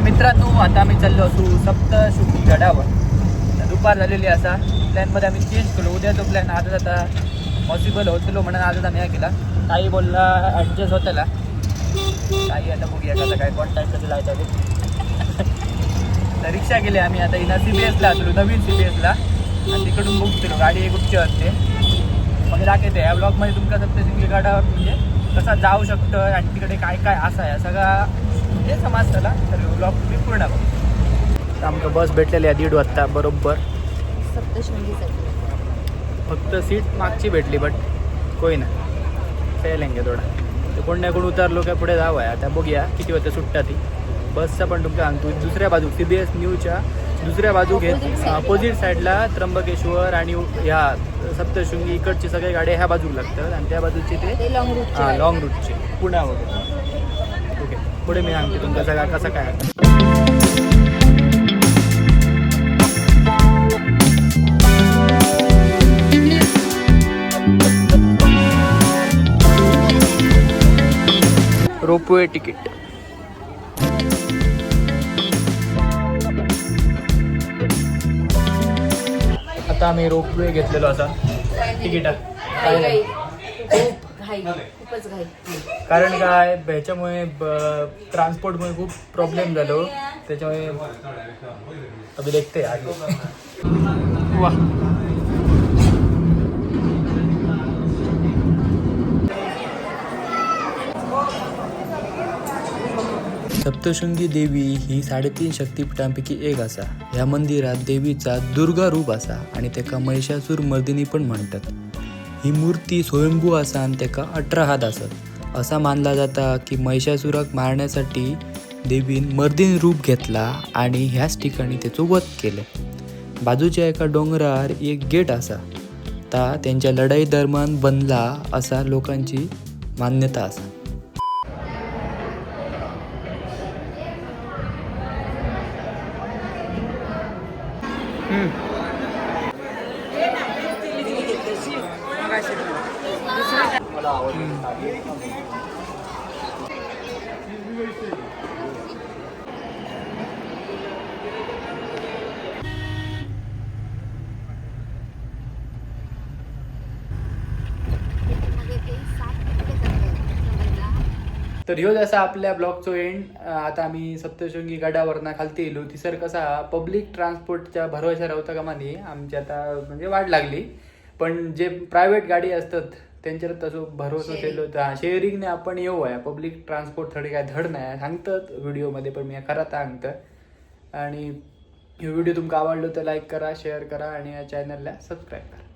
मित्रांनो, आता आम्ही चाललो असू सप्तशृंगी गडावर. दुपार झालेली असा प्लॅनमध्ये आम्ही चेंज केलो. उद्याचा प्लॅन आजच आता पॉसिबल होतलो म्हणून आजच आम्ही काय केला. काही बोलला ॲडजस्ट होताला काही. आता बघूया कसं काय कॉन्टॅक्ट कसं लायचं. तर रिक्षा केली आम्ही आता इना CBSला असलो, नवीन CBSला. आणि तिकडून बुक केलो गाडी कुठची असते म्हणजे दाखवते या ब्लॉगमध्ये तुमका सप्तशृंगी गडावर म्हणजे कसा जाऊ शकतं आणि तिकडे काय काय असं आहे सगळा म्हणजे समाज त्याला. तर ब्लॉग तुम्ही पूर्ण बघा. आमचं बस भेटलेली आहे 1:30 वाजता बरोबर सप्तशृंगीसाठी. फक्त सीट मागची भेटली बट कोई ना फैलेंगे थोडा. तर कोण नाही कोण उतरलो काय पुढे जावं आहे. आता बघूया किती वाजता सुटता ती बसचा पण तुमका सांगतो. दुसऱ्या बाजू CBS न्यूच्या दुसऱ्या बाजू घेत अपोजिट साईडला त्र्यंबकेश्वर आणि ह्या सप्तशृंगी इकडची सगळ्या गाड्या ह्या बाजूला लागतात आणि त्या बाजूची ते लॉंग रूटचे पुण्या वगैरे. ओके पुढे मी सांगते तुमचा सगळा कसं काय. रोपवे तिकीट आता आम्ही रोपवे घेतलेलो असा तिकीट. कारण काय ह्याच्यामुळे ट्रान्सपोर्टमुळे खूप प्रॉब्लेम झालो त्याच्यामुळे अभि देखते आगे. वा सप्तशृंगी देवी ही 3.5 शक्तिपीठांपैकी एक असा. ह्या मंदिरात देवीचा दुर्गा रूप असा आणि तेका महिषासूर मर्दिनी पण म्हणतात. ही मूर्ती स्वयंभू असा आणि तेका 18 हात असत. असा मानला जाता की महिषासुराक मारण्यासाठी देवीन मर्दिनी रूप घेतला आणि ह्याच ठिकाणी त्याचं वध केले. बाजूच्या एका डोंगरावर एक गेट असा ता त्यांच्या लढाई दरम्यान बनला असा लोकांची मान्यता असा. तर ह्यो जसा आपल्या ब्लॉगचो एंड. आता आम्ही सप्तशृंगी गडावरना खालती येलो. तिसर कसा पब्लिक ट्रान्सपोर्टच्या भरवशा रावता कामा न्ही. आमची आता म्हणजे वाट लागली पण जे प्रायव्हेट गाडी असतात त्यांच्यावर तसं भरोसा केलो होता. शेअरिंगने आपण येऊ आहे. पब्लिक ट्रान्सपोर्ट थोडी काय धड नाही सांगतात व्हिडिओमध्ये पण मी खरं सांगतं. आणि हे व्हिडिओ तुमका आवडलो तर लाईक करा, शेअर करा आणि या चॅनलला सबस्क्राईब करा.